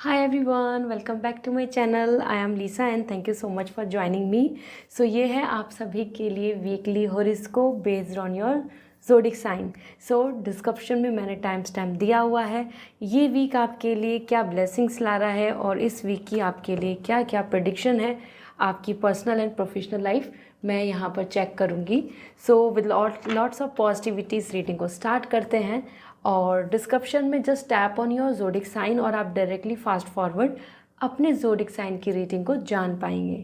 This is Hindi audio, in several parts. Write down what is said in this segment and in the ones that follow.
Hi everyone, welcome back to my channel. I am Lisa and thank you so much for joining me. So ये है आप सभी के लिए weekly horoscope based on your zodiac sign. So description में मैंने टाइम स्टैम्प दिया हुआ है. ये वीक आपके लिए क्या ब्लेसिंग्स ला रहा है और इस वीक की आपके लिए क्या क्या प्रेडिक्शन है आपकी पर्सनल एंड प्रोफेशनल लाइफ मैं यहाँ पर चेक करूँगी. So with lots of positivities reading को स्टार्ट करते हैं और डिस्क्रिप्शन में just tap on your zodiac sign और आप डायरेक्टली फास्ट फॉरवर्ड अपने ज़ोडिक साइन की रीडिंग को जान पाएंगे.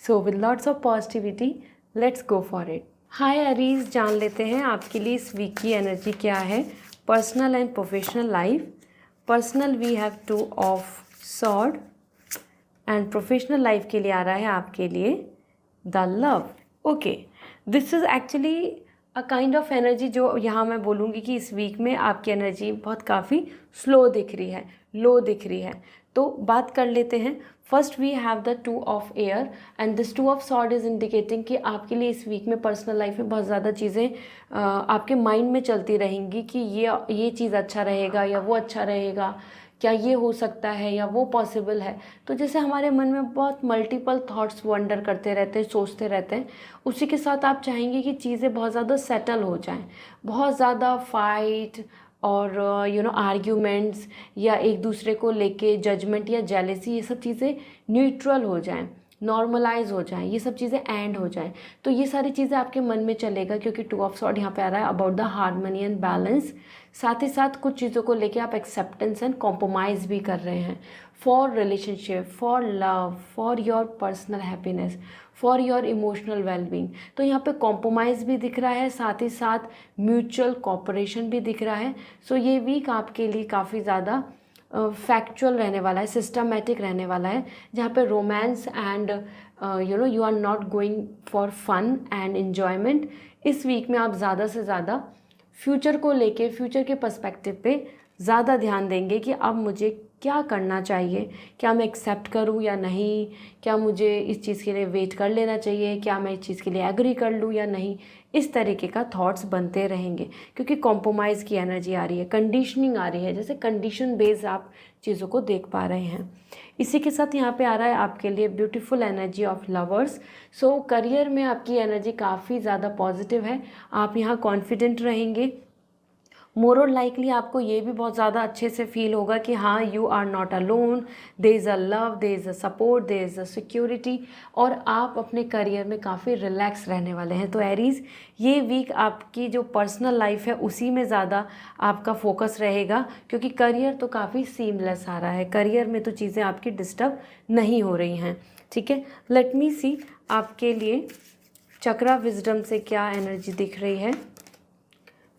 So with lots of positivity let's go for it. Hi Aries, जान लेते हैं आपके लिए इस वीक की एनर्जी क्या है. Personal and professional life. Personal we have 2 of sword and professional life के लिए आ रहा है आपके लिए the love. Okay, this is actually a kind of energy जो यहाँ मैं बोलूँगी कि इस वीक में आपकी एनर्जी बहुत काफ़ी स्लो दिख रही है, लो दिख रही है. तो बात कर लेते हैं. First we have the 2 of air and this 2 of sword is indicating कि आपके लिए इस वीक में पर्सनल लाइफ में बहुत ज़्यादा चीज़ें आपके माइंड में चलती रहेंगी कि ये चीज़ अच्छा रहेगा या वो अच्छा रहेगा, क्या ये हो सकता है या वो पॉसिबल है. तो जैसे हमारे मन में बहुत मल्टीपल थॉट्स वंडर करते रहते हैं, सोचते रहते हैं. उसी के साथ आप चाहेंगे कि चीज़ें बहुत ज़्यादा सेटल हो जाएं, बहुत ज़्यादा फाइट और आर्ग्यूमेंट्स या एक दूसरे को लेके जजमेंट या जेलेसी, ये सब चीज़ें न्यूट्रल हो जाएं, नॉर्मलाइज हो जाएं, ये सब चीज़ें एंड हो जाएं. तो ये सारी चीज़ें आपके मन में चलेगा क्योंकि 2 ऑफ सॉर्ड यहाँ पे आ रहा है about the harmony and balance. साथ ही साथ कुछ चीज़ों को लेके आप एक्सेप्टेंस एंड कॉम्प्रोमाइज़ भी कर रहे हैं for relationship, for love, for your personal happiness, for your emotional wellbeing. तो यहाँ पे कॉम्प्रोमाइज़ भी दिख रहा है, साथ ही साथ म्यूचुअल कोऑपरेशन भी दिख रहा है. सो ये वीक आपके लिए काफ़ी ज़्यादा फैक्चुअल रहने वाला है, सिस्टमेटिक रहने वाला है, जहाँ पे romance and you are not going for fun and enjoyment. इस वीक में आप ज़्यादा से ज़्यादा फ्यूचर को लेके, फ्यूचर के पर्सपेक्टिव पे ज़्यादा ध्यान देंगे कि अब मुझे क्या करना चाहिए, क्या मैं एक्सेप्ट करूं या नहीं, क्या मुझे इस चीज़ के लिए वेट कर लेना चाहिए, क्या मैं इस चीज़ के लिए एग्री कर लूं या नहीं. इस तरीके का थॉट्स बनते रहेंगे क्योंकि कॉम्प्रोमाइज़ की एनर्जी आ रही है, कंडीशनिंग आ रही है, जैसे कंडीशन बेस्ड आप चीज़ों को देख पा रहे हैं. इसी के साथ यहाँ पे आ रहा है आपके लिए beautiful energy of lovers. So career में आपकी एनर्जी काफ़ी ज़्यादा पॉजिटिव है, आप यहाँ कॉन्फिडेंट रहेंगे. मोर और लाइकली आपको ये भी बहुत ज़्यादा अच्छे से फील होगा कि हाँ, you are not alone, there is a love, there is a support, there is a security. और आप अपने करियर में काफ़ी रिलैक्स रहने वाले हैं. तो एरीज़, ये वीक आपकी जो पर्सनल लाइफ है उसी में ज़्यादा आपका फोकस रहेगा क्योंकि करियर तो काफ़ी सीमलेस आ रहा है, करियर में तो चीज़ें आपकी डिस्टर्ब नहीं हो रही हैं. ठीक है, लेट मी सी आपके लिए चक्रा विजडम से क्या एनर्जी दिख रही है.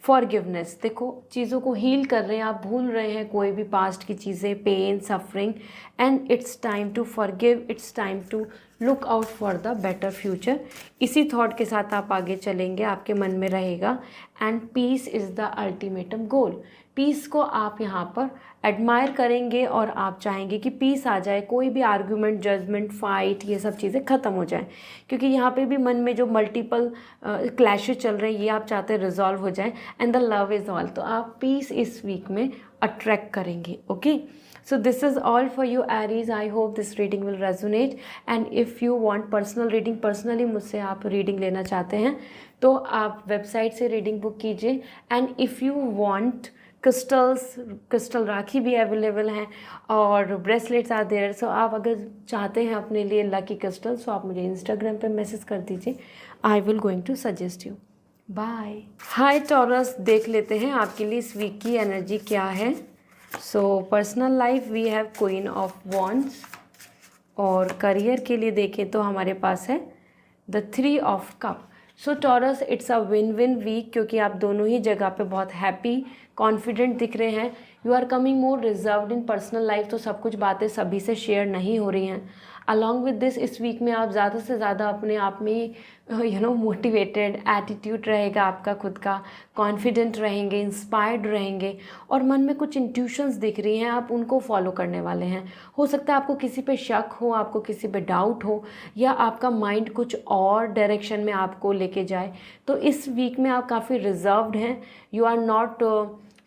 फॉरगिवनेस, देखो चीज़ों को हील कर रहे हैं आप, भूल रहे हैं कोई भी पास्ट की चीज़ें, pain, suffering, and it's time to forgive, it's time to look out for the better future. इसी थॉट के साथ आप आगे चलेंगे, आपके मन में रहेगा and peace is the ultimatum goal. Peace को आप यहाँ पर एडमायर करेंगे और आप चाहेंगे कि पीस आ जाए, कोई भी आर्ग्यूमेंट, जजमेंट, फाइट, ये सब चीज़ें ख़त्म हो जाएं क्योंकि यहाँ पे भी मन में जो मल्टीपल क्लैशेज चल रहे हैं ये आप चाहते हैं रिजॉल्व हो जाएं and the love is all. तो आप पीस इस वीक में अट्रैक्ट करेंगे. Okay, so this is all for you Aries. I hope this reading will resonate and if you want personal reading, personally मुझसे आप रीडिंग लेना चाहते हैं तो आप वेबसाइट से रीडिंग बुक कीजिए. And if you want crystal rakhi भी अवेलेबल हैं और ब्रेसलेट्स आर देयर. सो आप अगर चाहते हैं अपने लिए लकी क्रिस्टल, सो आप मुझे इंस्टाग्राम पे मैसेज कर दीजिए. I will going to suggest you. Bye. Hi Taurus, देख लेते हैं आपके लिए इस वीक की एनर्जी क्या है. So personal life we have queen of wands और करियर के लिए देखें तो हमारे पास है the 3 of cup. So Taurus, it's a win win week क्योंकि आप दोनों ही जगह पे बहुत हैप्पी, कॉन्फिडेंट दिख रहे हैं. You are coming more reserved in personal life, तो सब कुछ बातें सभी से शेयर नहीं हो रही हैं. अलॉन्ग विद दिस, इस वीक में आप ज़्यादा से ज़्यादा अपने आप में मोटिवेटेड एटीट्यूड रहेगा आपका खुद का, कॉन्फिडेंट रहेंगे, इंस्पायर्ड रहेंगे और मन में कुछ इंट्यूशंस दिख रही हैं, आप उनको फॉलो करने वाले हैं. हो सकता है आपको किसी पे शक हो, आपको किसी पे डाउट हो या आपका माइंड कुछ और डायरेक्शन में आपको लेके जाए. तो इस वीक में आप काफ़ी रिजर्व्ड हैं. यू आर नॉट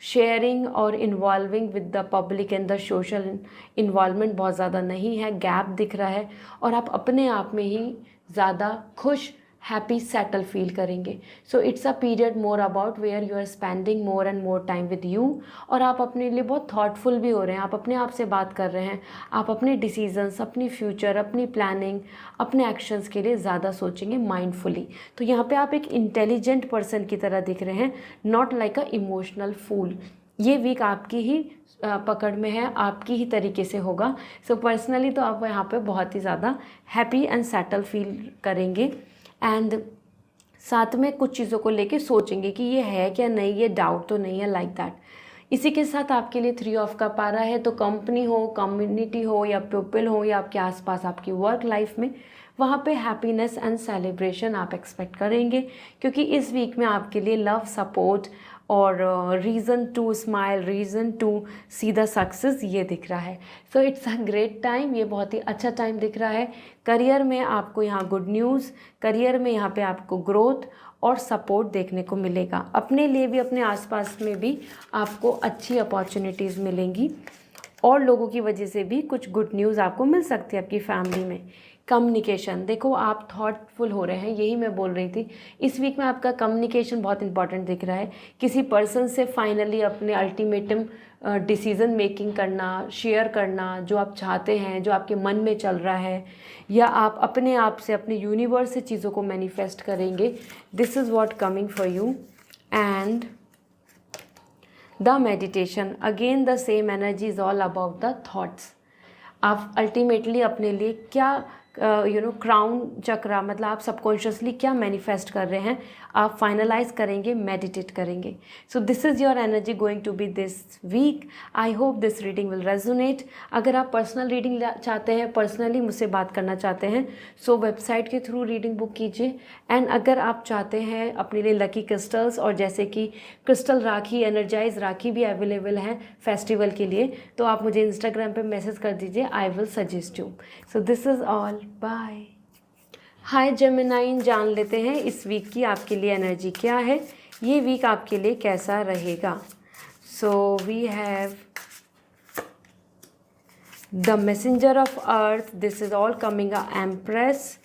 शेयरिंग और involving with the public and the social involvement बहुत ज़्यादा नहीं है, गैप दिख रहा है, और आप अपने आप में ही ज़्यादा खुश, हैप्पी, सेटल फील करेंगे. So it's a period more about where you are spending more and more time with you, और आप अपने लिए बहुत थॉटफुल भी हो रहे हैं, आप अपने आप से बात कर रहे हैं, आप अपने डिसीजंस, अपनी फ्यूचर, अपनी प्लानिंग, अपने एक्शंस के लिए ज़्यादा सोचेंगे माइंडफुली. तो यहाँ पे आप एक इंटेलिजेंट पर्सन की तरह दिख रहे हैं, not like a emotional fool. ये वीक आपकी ही पकड़ में है, आपकी ही तरीके से होगा. सो पर्सनली तो आप यहाँ पे बहुत ही ज़्यादा हैप्पी एंड सेटल फील करेंगे, एंड साथ में कुछ चीज़ों को लेके सोचेंगे कि ये है क्या नहीं, ये डाउट तो नहीं है, लाइक दैट. इसी के साथ आपके लिए 3 ऑफ कप आ रहा है. तो कंपनी हो, कम्युनिटी हो, या पीपल हो, या आपके आसपास आपकी वर्क लाइफ में, वहाँ पे हैप्पीनेस एंड सेलिब्रेशन आप एक्सपेक्ट करेंगे, क्योंकि इस वीक में आपके लिए लव, सपोर्ट और reason to smile, reason to see the success ये दिख रहा है. So it's a great time, ये बहुत ही अच्छा टाइम दिख रहा है. करियर में आपको यहाँ गुड न्यूज़, करियर में यहाँ पे आपको ग्रोथ और सपोर्ट देखने को मिलेगा. अपने लिए भी, अपने आसपास में भी आपको अच्छी अपॉर्चुनिटीज़ मिलेंगी, और लोगों की वजह से भी कुछ गुड न्यूज़ आपको मिल सकती है आपकी फैमिली में. कम्युनिकेशन, देखो आप थॉटफुल हो रहे हैं, यही मैं बोल रही थी. इस वीक में आपका कम्युनिकेशन बहुत इंपॉर्टेंट दिख रहा है. किसी पर्सन से फाइनली अपने अल्टीमेटम डिसीज़न मेकिंग करना, शेयर करना, जो आप चाहते हैं, जो आपके मन में चल रहा है, या आप अपने आप से, अपने यूनिवर्स से चीज़ों को मैनिफेस्ट करेंगे. This is what coming for you. And the meditation, again the same energy is all about the thoughts. आप अल्टीमेटली अपने लिए क्या क्राउन चक्रा, मतलब आप सबकॉन्शियसली क्या मैनिफेस्ट कर रहे हैं, आप फाइनलाइज करेंगे, मेडिटेट करेंगे. So this is your energy going to be this week. I hope this reading will resonate. अगर आप पर्सनल रीडिंग चाहते हैं, पर्सनली मुझसे बात करना चाहते हैं, सो वेबसाइट के थ्रू रीडिंग बुक कीजिए. एंड अगर आप चाहते हैं अपने लिए लकी क्रिस्टल्स, और जैसे कि क्रिस्टल राखी, एनर्जाइज राखी भी अवेलेबल है फेस्टिवल के लिए, तो आप मुझे इंस्टाग्राम पे मैसेज कर दीजिए, I will suggest you. So this is all, bye. Hi Geminian, जान लेते हैं इस वीक की आपके लिए एनर्जी क्या है, ये वीक आपके लिए कैसा रहेगा. So we have the messenger of earth, this is all coming a empress,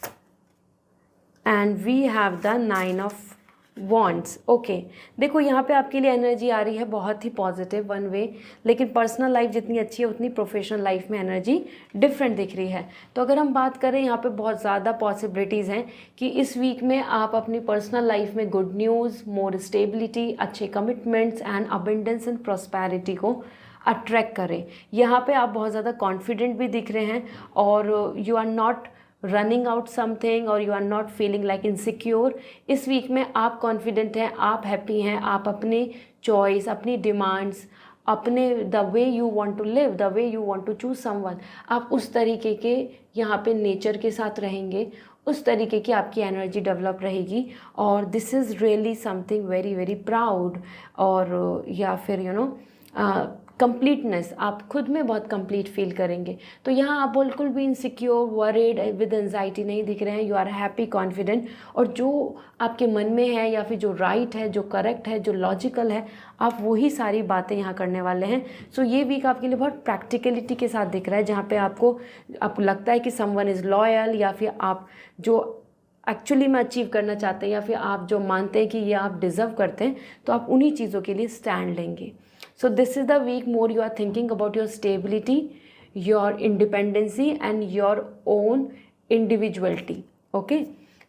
and we have the 9 of wands. Okay, देखो यहाँ पे आपके लिए एनर्जी आ रही है बहुत ही पॉजिटिव, वन वे. लेकिन पर्सनल लाइफ जितनी अच्छी है उतनी प्रोफेशनल लाइफ में एनर्जी डिफरेंट दिख रही है. तो अगर हम बात करें, यहाँ पे बहुत ज़्यादा पॉसिबिलिटीज़ हैं कि इस वीक में आप अपनी पर्सनल लाइफ में गुड न्यूज़, मोर स्टेबिलिटी, अच्छे commitments and abundance and prosperity को अट्रैक्ट करें. यहाँ पे आप बहुत ज़्यादा कॉन्फिडेंट भी दिख रहे हैं, और you are not running out something, और you are not feeling like insecure. इस वीक में आप कॉन्फिडेंट हैं, आप हैप्पी हैं, आप अपने चॉइस, अपनी डिमांड्स, अपने the way you want to live, the way you want to choose someone, आप उस तरीके के यहाँ पे नेचर के साथ रहेंगे, उस तरीके की आपकी एनर्जी डेवलप रहेगी. और this is really something very very proud, और या फिर कंप्लीटनेस, आप खुद में बहुत कंप्लीट फील करेंगे. तो यहाँ आप बिल्कुल भी इनसिक्योर, वरीड, विद एंजाइटी नहीं दिख रहे हैं. यू आर हैप्पी, कॉन्फिडेंट, और जो आपके मन में है, या फिर जो राइट है, जो करेक्ट है, जो लॉजिकल है, आप वही सारी बातें यहाँ करने वाले हैं. सो ये वीक आपके लिए बहुत प्रैक्टिकलिटी के साथ दिख रहा है, जहाँ पे आपको लगता है कि समवन इज़ लॉयल, या फिर आप जो एक्चुअली में अचीव करना चाहते हैं, या फिर आप जो मानते हैं कि ये आप डिज़र्व करते हैं, तो आप उन्हीं चीज़ों के लिए स्टैंड लेंगे. So this is the week more you are thinking about your stability, your independency and your own individuality. Okay?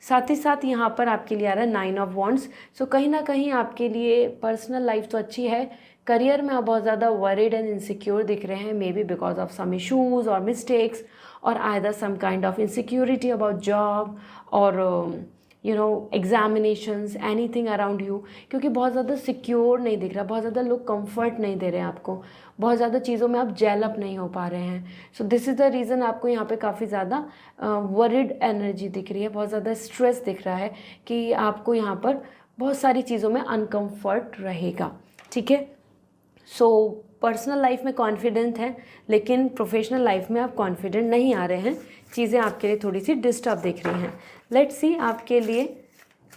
साथ ही साथ यहाँ पर आपके लिए आ रहा है 9 ऑफ वॉन्ड्स. सो कहीं ना कहीं आपके लिए पर्सनल लाइफ तो अच्छी है, करियर में आप बहुत ज़्यादा वरीड एंड इनसिक्योर दिख रहे हैं, maybe because of some issues और मिस्टेक्स, और either some kind of insecurity about job, और एग्जामिनेशंस, एनीथिंग अराउंड यू, क्योंकि बहुत ज़्यादा सिक्योर नहीं दिख रहा, बहुत ज़्यादा लोग कंफर्ट नहीं दे रहे हैं आपको, बहुत ज़्यादा चीज़ों में आप जेल अप नहीं हो पा रहे हैं. सो दिस इज़ द रीज़न आपको यहाँ पे काफ़ी ज़्यादा वरिड एनर्जी दिख रही है, बहुत ज़्यादा स्ट्रेस दिख रहा है कि आपको यहाँ पर बहुत सारी चीज़ों में अनकम्फर्ट रहेगा. ठीक है, सो पर्सनल लाइफ में कॉन्फिडेंट है, लेकिन प्रोफेशनल लाइफ में आप कॉन्फिडेंट नहीं आ रहे हैं, चीज़ें आपके लिए थोड़ी सी डिस्टर्ब दिख रही हैं. लेट्स सी आपके लिए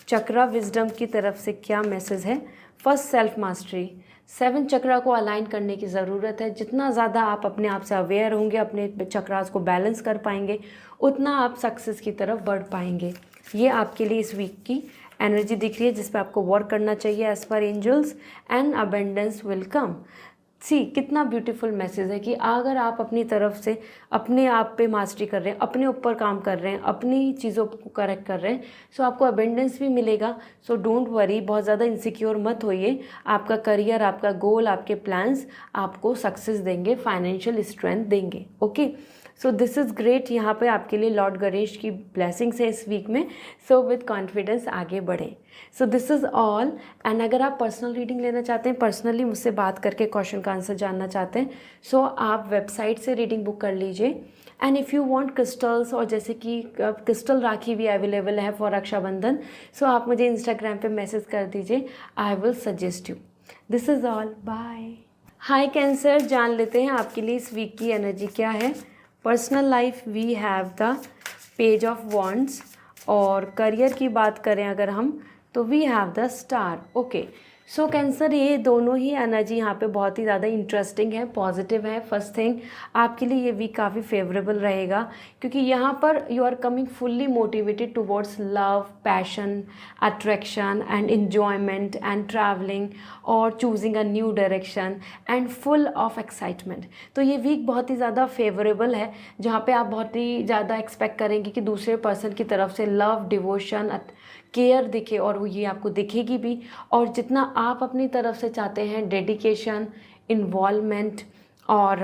चक्रा विजडम की तरफ से क्या मैसेज है. First, self mastery. 7 चक्रा को अलाइन करने की ज़रूरत है। जितना ज़्यादा आप अपने आप से अवेयर होंगे, अपने चक्रास को बैलेंस कर पाएंगे, उतना आप सक्सेस की तरफ बढ़ पाएंगे। ये आपके लिए इस वीक की एनर्जी दिख रही है जिस पे आपको वर्क करना चाहिए as per angels, and abundance will come. See कितना ब्यूटीफुल मैसेज है कि अगर आप अपनी तरफ से अपने आप पे मास्टरी कर रहे हैं, अपने ऊपर काम कर रहे हैं, अपनी चीज़ों को करेक्ट कर रहे हैं, सो आपको अबेंडेंस भी मिलेगा। सो डोंट वरी, बहुत ज़्यादा इनसिक्योर मत होइए। आपका करियर, आपका गोल, आपके प्लान्स आपको सक्सेस देंगे, फाइनेंशियल स्ट्रेंथ देंगे। Okay, so this is great. यहाँ पे आपके लिए लॉर्ड गणेश की ब्लेसिंग्स है इस वीक में। सो विद कॉन्फिडेंस आगे बढ़ें। सो दिस इज़ ऑल। एंड अगर आप पर्सनल रीडिंग लेना चाहते हैं, पर्सनली मुझसे बात करके क्वेश्चन का आंसर जानना चाहते हैं, सो आप वेबसाइट से रीडिंग बुक कर लीजिए। And if you want crystals, और जैसे कि क्रिस्टल राखी भी अवेलेबल है फॉर रक्षाबंधन, सो आप मुझे इंस्टाग्राम पे मैसेज कर दीजिए, I will suggest you. This is all, bye. Hi Cancer, जान लेते हैं आपके लिए इस वीक की एनर्जी क्या है। Personal life we have the page of wands, और करियर की बात करें अगर हम, तो we have the star. Okay, so Cancer, ये दोनों ही एनर्जी यहाँ पे बहुत ही ज़्यादा इंटरेस्टिंग है, पॉजिटिव है। फर्स्ट थिंग, आपके लिए ये वीक काफ़ी फेवरेबल रहेगा क्योंकि यहाँ पर you are coming fully motivated towards love, passion, attraction and enjoyment and travelling और choosing a new direction and full of excitement. तो ये वीक बहुत ही ज़्यादा फेवरेबल है जहाँ पे आप बहुत ही ज़्यादा एक्सपेक्ट करेंगे कि दूसरे पर्सन की तरफ से लव, डिवोशन, केयर दिखे, और वो ये आपको दिखेगी भी। और जितना आप अपनी तरफ से चाहते हैं डेडिकेशन, इन्वॉल्वमेंट और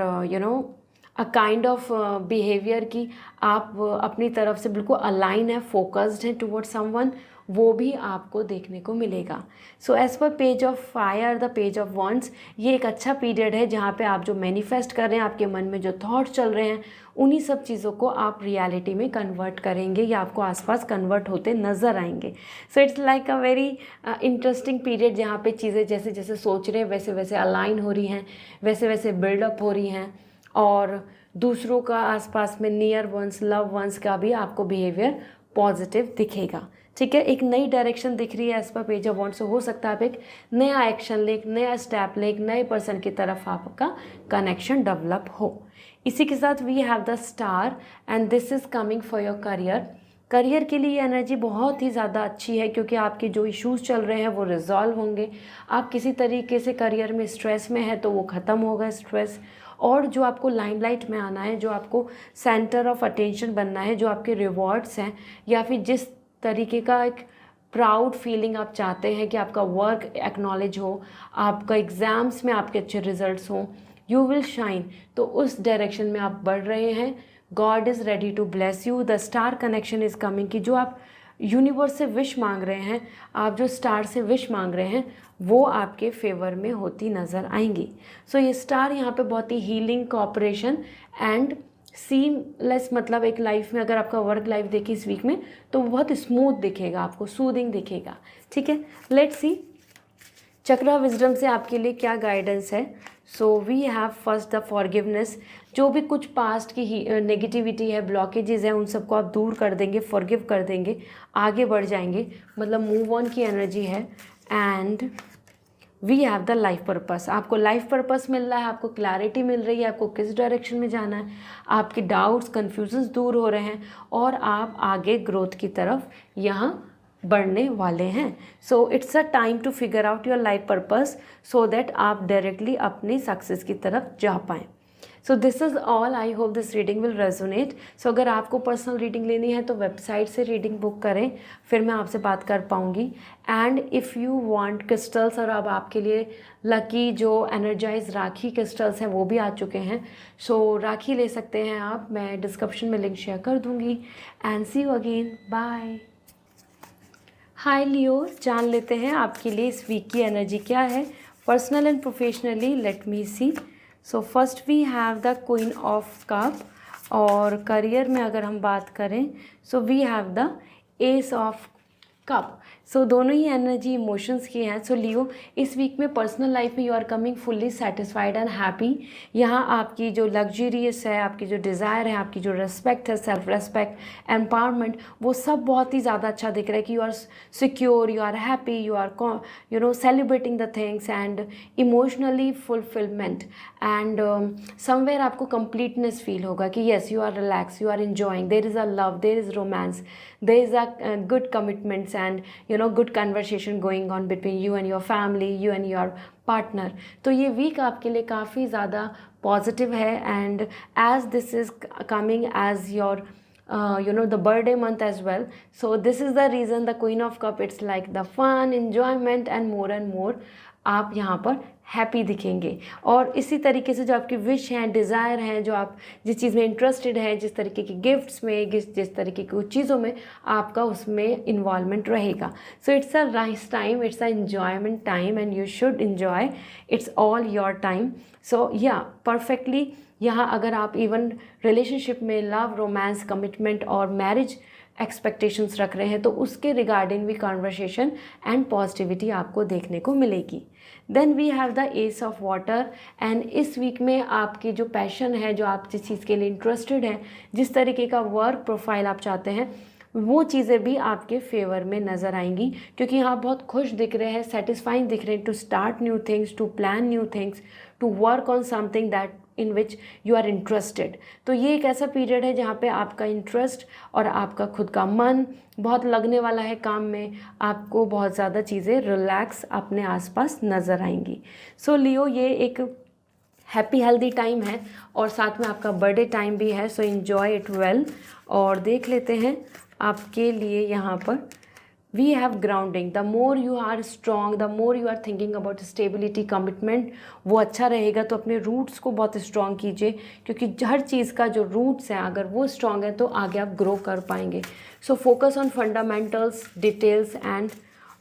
अ काइंड ऑफ बिहेवियर की आप अपनी तरफ से बिल्कुल अलाइन है, फोकस्ड है टुवर्ड समवन, वो भी आपको देखने को मिलेगा। So as per page of fire, the page of wands, ये एक अच्छा पीरियड है जहाँ पे आप जो मैनिफेस्ट कर रहे हैं, आपके मन में जो थॉट चल रहे हैं, उन्हीं सब चीज़ों को आप रियलिटी में कन्वर्ट करेंगे या आपको आसपास कन्वर्ट होते नज़र आएंगे। So it's like a very interesting period जहाँ पे चीज़ें जैसे जैसे सोच रहे हैं वैसे वैसे अलाइन हो रही हैं, वैसे वैसे बिल्डअप हो रही हैं, और दूसरों का आसपास में नियर वंस, लव वंस का भी आपको बिहेवियर पॉजिटिव दिखेगा। ठीक है, एक नई डायरेक्शन दिख रही है as per page of wands. से हो सकता है आप एक नया एक्शन ले, एक नया स्टेप ले, एक नए पर्सन की तरफ आपका कनेक्शन डेवलप हो। इसी के साथ we have the star and this is coming for your career. Career के लिए एनर्जी बहुत ही ज़्यादा अच्छी है क्योंकि आपके जो इश्यूज़ चल रहे हैं वो रिजॉल्व होंगे। आप किसी तरीके से करियर में स्ट्रेस में है तो वो ख़त्म होगा स्ट्रेस, और जो आपको लाइमलाइट में आना है, जो आपको सेंटर ऑफ अटेंशन बनना है, जो आपके रिवॉर्ड्स हैं, या फिर जिस तरीके का एक प्राउड फीलिंग आप चाहते हैं कि आपका वर्क एक्नॉलेज हो, आपका एग्ज़ाम्स में आपके अच्छे रिजल्ट्स हों, यू विल शाइन, तो उस डायरेक्शन में आप बढ़ रहे हैं। God is ready to bless you. The star connection is coming, कि जो आप यूनिवर्स से विश मांग रहे हैं, आप जो स्टार से विश मांग रहे हैं, वो आपके फेवर में होती नज़र आएंगी। सो ये स्टार यहाँ पे बहुत ही हीलिंग, कोऑपरेशन एंड सीमलेस, मतलब एक लाइफ में अगर आपका वर्क लाइफ देखी इस वीक में तो वो बहुत स्मूथ दिखेगा, आपको सूदिंग दिखेगा। ठीक है, लेट्स सी चक्रा विजडम से आपके लिए क्या गाइडेंस है। So we have first the forgiveness. जो भी कुछ पास्ट की नेगेटिविटी है, ब्लॉकेजेस हैं, उन सबको आप दूर कर देंगे, फॉरगिव कर देंगे, आगे बढ़ जाएंगे, मतलब मूव ऑन की एनर्जी है। And we have the life purpose. आपको लाइफ पर्पस मिल रहा है, आपको क्लैरिटी मिल रही है, आपको किस डायरेक्शन में जाना है, आपके डाउट्स, कन्फ्यूजन्स दूर हो रहे हैं और आप आगे ग्रोथ की तरफ यहाँ बढ़ने वाले हैं। So it's a time to figure out your life purpose so that आप डायरेक्टली अपनी सक्सेस की तरफ जा पाएँ। So this is all. I hope this reading will resonate. So अगर आपको पर्सनल रीडिंग लेनी है तो वेबसाइट से रीडिंग बुक करें, फिर मैं आपसे बात कर पाऊँगी। And if you want crystals, और अब आपके लिए लकी जो एनर्जाइज राखी क्रिस्टल्स हैं वो भी आ चुके हैं, सो राखी ले सकते हैं आप। मैं डिस्क्रिप्शन में लिंक शेयर कर दूँगी। And see you again, bye. Hi Leo, जान लेते हैं आपके लिए इस वीक की एनर्जी क्या है, personal and professionally. Let me see. So first we have the queen of cup, और करियर में अगर हम बात करें so we have the ace of cup. So दोनों ही एनर्जी इमोशंस की हैं। सो लियो, इस वीक में पर्सनल लाइफ में you are coming fully satisfied and happy. यहाँ आपकी जो लग्जरियस है, आपकी जो डिज़ायर है, आपकी जो रिस्पेक्ट है, सेल्फ रिस्पेक्ट, एम्पावरमेंट, वो सब बहुत ही ज़्यादा अच्छा दिख रहा है कि you are secure, you are happy, you are celebrating the things and emotionally fulfilment and somewhere आपको कंप्लीटनेस फील होगा कि yes you are relax, you are enjoying, there is a love, there is romance, there is a good commitments and good conversation going on between you and your family, you and your partner. तो ये वीक आपके लिए काफ़ी ज़्यादा पॉजिटिव है and as this is coming as your the birthday month as well, so this is the reason the Queen of Cup, it's like the fun, enjoyment and more आप यहाँ पर हैप्पी दिखेंगे। और इसी तरीके से जो आपकी विश हैं, डिज़ायर हैं, जो आप जिस चीज़ में इंटरेस्टेड हैं, जिस तरीके की गिफ्ट्स में, जिस तरीके की चीज़ों में आपका उसमें इन्वॉल्वमेंट रहेगा। So it's a nice time, it's a enjoyment time and you should enjoy, it's all your time. So yeah perfectly यहाँ अगर आप इवन रिलेशनशिप में लव, रोमांस, कमिटमेंट और मैरिज एक्सपेक्टेशंस रख रहे हैं तो उसके रिगार्डिंग भी कॉन्वर्सेशन एंड पॉजिटिविटी आपको देखने को मिलेगी। Then we have the ace of water and इस वीक में आपकी जो पैशन है, जो आप जिस चीज़ के लिए इंटरेस्टेड हैं, जिस तरीके का वर्क प्रोफाइल आप चाहते हैं, वो चीज़ें भी आपके फेवर में नज़र आएंगी क्योंकि यहाँ बहुत खुश दिख रहे हैं, सेटिस्फाइंग दिख रहे हैं to start new things, to plan new things, to work on something that in which you are interested. तो ये एक ऐसा पीरियड है जहाँ पे आपका इंटरेस्ट और आपका खुद का मन बहुत लगने वाला है काम में, आपको बहुत ज़्यादा चीज़ें रिलैक्स अपने आसपास नज़र आएंगी। सो लियो, ये एक हैप्पी हेल्दी टाइम है और साथ में आपका बर्थडे टाइम भी है, सो इन्जॉय इट वेल। और देख लेते हैं आपके लिए यहाँ पर we have grounding, the more you are strong, the more you are thinking about stability, commitment, वो अच्छा रहेगा। तो अपने रूट्स को बहुत स्ट्रॉन्ग कीजिए क्योंकि हर चीज़ का जो रूट्स हैं अगर वो स्ट्रॉन्ग है तो आगे आप ग्रो कर पाएंगे। So focus on fundamentals, details and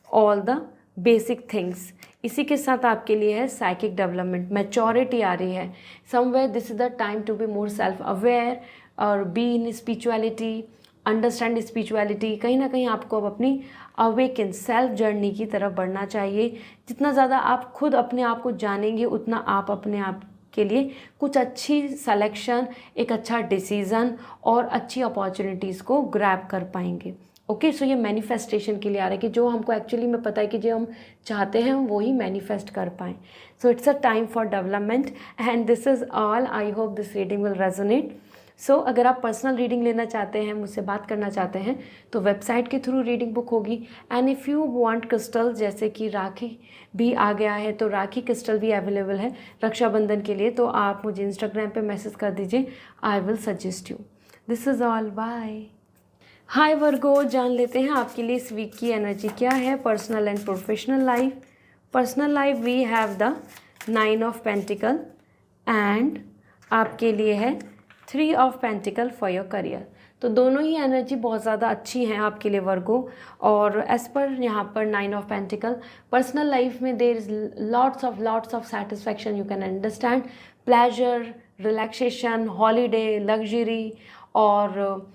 all the basic things. इसी के साथ आपके लिए है साइकिक डेवलपमेंट, मैच्योरिटी आ रही है। Somewhere this is the time to be more self aware और be in spirituality, understand spirituality. कहीं ना कहीं आपको अब अपनी अवेकन सेल्फ जर्नी की तरफ बढ़ना चाहिए। जितना ज़्यादा आप खुद अपने आप को जानेंगे उतना आप अपने आप के लिए कुछ अच्छी सिलेक्शन, एक अच्छा डिसीज़न और अच्छी अपॉर्चुनिटीज़ को ग्रैब कर पाएंगे। ओके, सो ये मैनिफेस्टेशन के लिए आ रहा है कि जो हमको एक्चुअली में पता है कि जो हम चाहते हैं हम वही मैनिफेस्ट कर पाएँ। So it's a time for development and this is all. I hope this reading will resonate. So अगर आप पर्सनल रीडिंग लेना चाहते हैं, मुझसे बात करना चाहते हैं तो वेबसाइट के थ्रू रीडिंग बुक होगी। And if you want crystal, जैसे कि राखी भी आ गया है तो राखी क्रिस्टल भी अवेलेबल है रक्षाबंधन के लिए, तो आप मुझे इंस्टाग्राम पे मैसेज कर दीजिए, I will suggest you. This is all, bye. Hi Virgo, जान लेते हैं आपके लिए इस वीक की एनर्जी क्या है। Personal and professional life. Personal life we have the 9 of pentacle and आपके लिए है 3 of pentacle for your career. तो दोनों ही एनर्जी बहुत ज़्यादा अच्छी हैं आपके लिए वर्गो। और एज पर यहाँ पर 9 ऑफ पेंटिकल, पर्सनल लाइफ में there is lots of satisfaction, you can understand, pleasure, relaxation, holiday, luxury और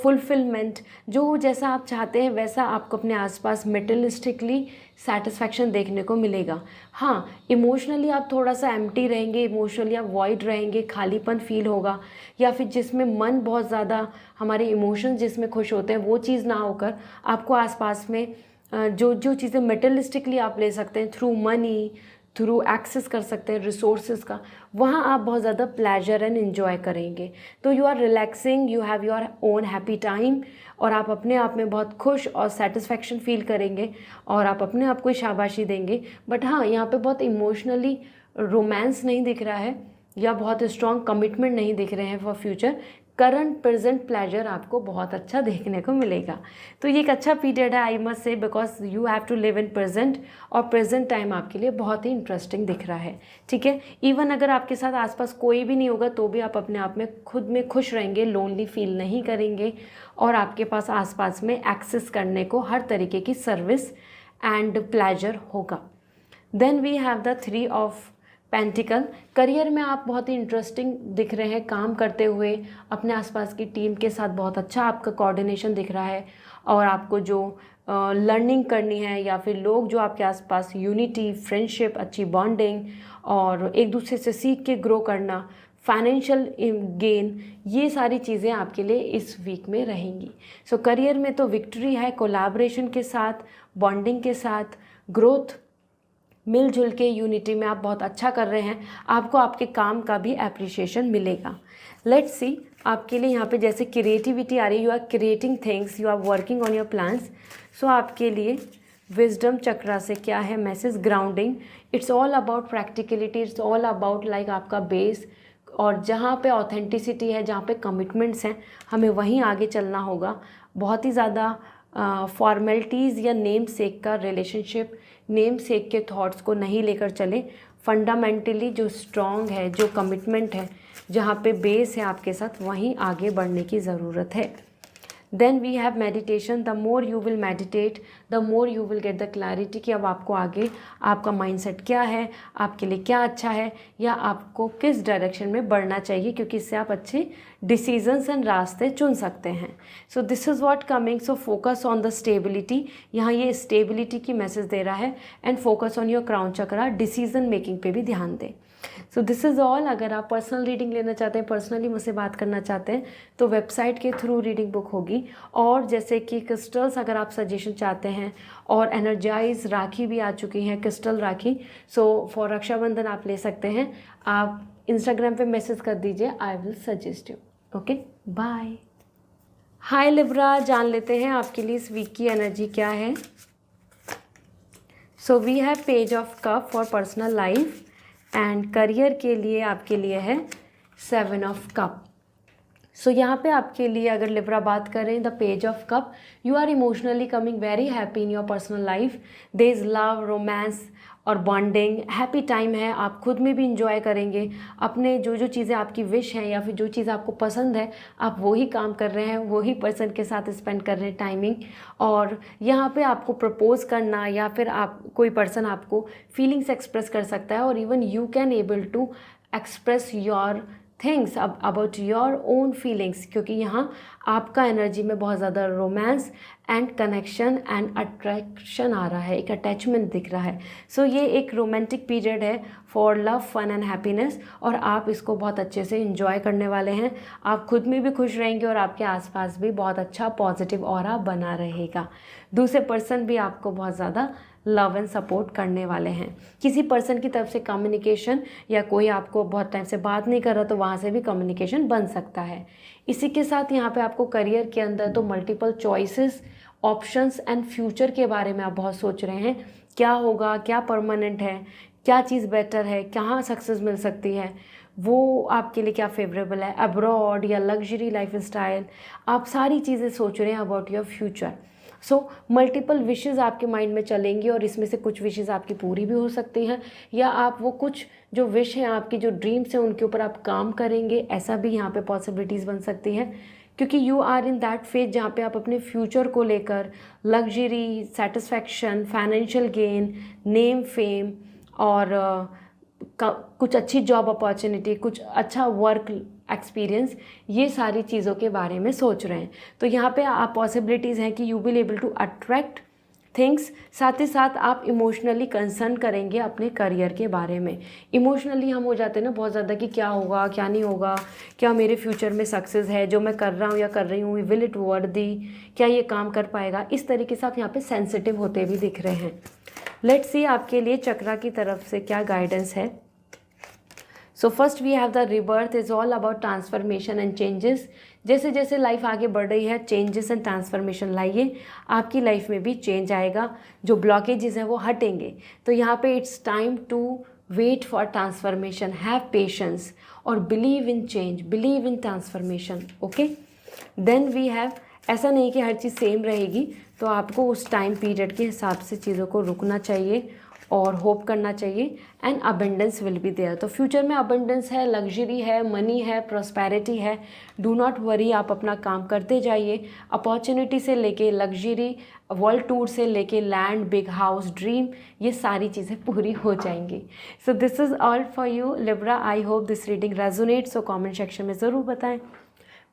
फुलफिलमेंट। जो जैसा आप चाहते हैं वैसा आपको अपने आसपास मेटेरियलिस्टिकली सेटिस्फैक्शन देखने को मिलेगा। हाँ, इमोशनली आप थोड़ा सा एम्प्टी रहेंगे, इमोशनली आप वॉइड रहेंगे, खालीपन फील होगा, या फिर जिसमें मन बहुत ज़्यादा, हमारे इमोशंस जिसमें खुश होते हैं वो चीज़ ना होकर आपको आसपास में जो चीज़ें मेटेरियलिस्टिकली आप ले सकते हैं थ्रू मनी, थ्रू एक्सेस कर सकते हैं रिसोर्सेज का, वहाँ आप बहुत ज़्यादा प्लेजर एंड इन्जॉय करेंगे। तो you are relaxing, you have your own happy time और आप अपने आप में बहुत खुश और सेटिस्फैक्शन फील करेंगे और आप अपने आप को शाबाशी देंगे। बट हाँ, यहाँ पे बहुत इमोशनली रोमांस नहीं दिख रहा है या बहुत स्ट्रॉन्ग कमिटमेंट नहीं दिख रहे हैं for future. Current present pleasure आपको बहुत अच्छा देखने को मिलेगा। तो ये एक अच्छा पीरियड है, I must say, because you have to live in present और प्रेजेंट टाइम आपके लिए बहुत ही इंटरेस्टिंग दिख रहा है। ठीक है, इवन अगर आपके साथ आसपास कोई भी नहीं होगा तो भी आप अपने आप में खुद में खुश रहेंगे, लोनली फील नहीं करेंगे और आपके पास आसपास में एक्सेस करने को हर तरीके की सर्विस एंड प्लेजर होगा। Then we have the 3 of pentacle. Career में आप बहुत ही इंटरेस्टिंग दिख रहे हैं काम करते हुए, अपने आसपास की टीम के साथ बहुत अच्छा आपका कोऑर्डिनेशन दिख रहा है और आपको जो लर्निंग करनी है, या फिर लोग जो आपके आसपास, यूनिटी, फ्रेंडशिप, अच्छी बॉन्डिंग और एक दूसरे से सीख के ग्रो करना, फाइनेंशियल गेन, ये सारी चीज़ें आपके लिए इस वीक में रहेंगी। सो करियर में तो विक्ट्री है, कोलैबोरेशन के साथ, बॉन्डिंग के साथ, ग्रोथ, मिलजुल के यूनिटी में आप बहुत अच्छा कर रहे हैं, आपको आपके काम का भी एप्रिसिएशन मिलेगा। लेट्स सी आपके लिए यहाँ पे जैसे क्रिएटिविटी आ रही है, you are creating things, you are working on your plans. So आपके लिए विजडम चक्रा से क्या है message, grounding, it's all about practicality, it's all about like आपका बेस, और जहाँ पे ऑथेंटिसिटी है, जहाँ पे कमिटमेंट्स हैं, हमें वहीं आगे चलना होगा। बहुत ही ज़्यादा फॉर्मेलिटीज़ या नेम सेक का रिलेशनशिप, नेम सेक के थॉट्स को नहीं लेकर चले। फंडामेंटली जो स्ट्रॉन्ग है, जो कमिटमेंट है, जहाँ पे बेस है आपके साथ, वहीं आगे बढ़ने की ज़रूरत है। Then we have meditation, the more you will meditate the more you will get the clarity कि अब आपको आगे आपका माइंडसेट क्या है, आपके लिए क्या अच्छा है, या आपको किस डायरेक्शन में बढ़ना चाहिए, क्योंकि इससे आप अच्छे डिसीजंस एंड रास्ते चुन सकते हैं। सो this is what coming. So focus on the stability, यहाँ ये स्टेबिलिटी की मैसेज दे रहा है, and focus on your crown chakra, decision making पे भी ध्यान दें। सो दिस इज़ ऑल। अगर आप पर्सनल रीडिंग लेना चाहते हैं, पर्सनली मुझसे बात करना चाहते हैं, तो वेबसाइट के थ्रू रीडिंग बुक होगी। और जैसे कि क्रिस्टल्स अगर आप सजेशन चाहते हैं, और एनर्जाइज राखी भी आ चुकी हैं, crystal rakhi, so for Rakshabandhan आप ले सकते हैं। आप इंस्टाग्राम पे मैसेज कर दीजिए, I will suggest you. Okay, bye. Hi Libra, जान लेते हैं आपके लिए इस वीक की एनर्जी क्या है। So we have page of cup for personal life, and career के लिए आपके लिए है 7 ऑफ कप। सो यहाँ पे आपके लिए अगर लिब्रा बात करें, the page of cup, you are emotionally coming very happy in your personal life, there is love, romance और बॉन्डिंग, हैप्पी टाइम है। आप खुद में भी इंजॉय करेंगे, अपने जो जो चीज़ें आपकी विश हैं या फिर जो चीज़ आपको पसंद है, आप वही काम कर रहे हैं, वही पर्सन के साथ स्पेंड कर रहे हैं टाइमिंग। और यहाँ पे आपको प्रपोज करना, या फिर आप कोई पर्सन आपको फीलिंग्स एक्सप्रेस कर सकता है, और even you can able to express your things about your own feelings, क्योंकि यहाँ आपका एनर्जी में बहुत ज़्यादा romance and connection and attraction आ रहा है, एक अटैचमेंट दिख रहा है। सो ये एक रोमांटिक पीरियड है for love, fun and happiness, और आप इसको बहुत अच्छे से इंजॉय करने वाले हैं। आप खुद में भी खुश रहेंगे, और आपके आसपास भी बहुत अच्छा पॉजिटिव ऑरा बना रहेगा। दूसरे पर्सन भी आपको बहुत ज़्यादा लव एंड सपोर्ट करने वाले हैं। किसी पर्सन की तरफ से कम्युनिकेशन, या कोई आपको बहुत टाइम से बात नहीं कर रहा, तो वहाँ से भी कम्युनिकेशन बन सकता है। इसी के साथ यहाँ पे आपको करियर के अंदर तो multiple choices, options and future के बारे में आप बहुत सोच रहे हैं, क्या होगा, क्या परमानेंट है, क्या चीज़ बेटर है, कहाँ सक्सेस मिल सकती है, वो आपके लिए क्या फेवरेबल है, अब्रॉड या लग्जरी लाइफ स्टाइल, आप सारी चीज़ें सोच रहे हैं about your future. So multiple wishes आपके माइंड में चलेंगी, और इसमें से कुछ विशेज़ आपकी पूरी भी हो सकती हैं, या आप वो कुछ जो विश हैं आपकी, जो ड्रीम्स हैं, उनके ऊपर आप काम करेंगे, ऐसा भी यहाँ पे पॉसिबिलिटीज़ बन सकती हैं। क्योंकि you are in that phase जहाँ पे आप अपने फ्यूचर को लेकर luxury, satisfaction, financial gain, name, fame, और कुछ अच्छी जॉब अपॉर्चुनिटी, कुछ अच्छा वर्क एक्सपीरियंस, ये सारी चीज़ों के बारे में सोच रहे हैं। तो यहाँ पे आप पॉसिबिलिटीज़ हैं कि you will able to attract things. साथ ही साथ आप इमोशनली कंसर्न करेंगे अपने करियर के बारे में। इमोशनली हम हो जाते हैं ना बहुत ज़्यादा कि क्या होगा, क्या नहीं होगा, क्या मेरे फ्यूचर में सक्सेस है जो मैं कर रहा हूँ या कर रही हूँ, विल इट वर्दी, क्या ये काम कर पाएगा, इस तरीके से आप यहाँ पे सेंसिटिव होते भी दिख रहे हैं। लेट्स सी आपके लिए चक्रा की तरफ से क्या गाइडेंस है। So first we have the rebirth, is all about transformation and changes. जैसे जैसे लाइफ आगे बढ़ रही है, चेंजेस एंड ट्रांसफॉर्मेशन लाइए, आपकी लाइफ में भी चेंज आएगा, जो ब्लॉकेजेस हैं वो हटेंगे। तो यहाँ पे it's time to wait for transformation, have patience और believe in change, believe in transformation. Okay, then we have, ऐसा नहीं कि हर चीज़ सेम रहेगी, तो आपको उस टाइम पीरियड के हिसाब से चीज़ों को रुकना चाहिए और होप करना चाहिए, and abundance will be there. तो फ्यूचर में अबेंडेंस है, लग्जरी है, मनी है, प्रॉस्पेरिटी है। डू नॉट वरी, आप अपना काम करते जाइए। अपॉर्चुनिटी से लेके लग्जरी, वर्ल्ड टूर से लेके लैंड, बिग हाउस, ड्रीम, ये सारी चीज़ें पूरी हो जाएंगी। सो this is all for you Libra. I hope this reading resonate. So comment section में ज़रूर बताएं।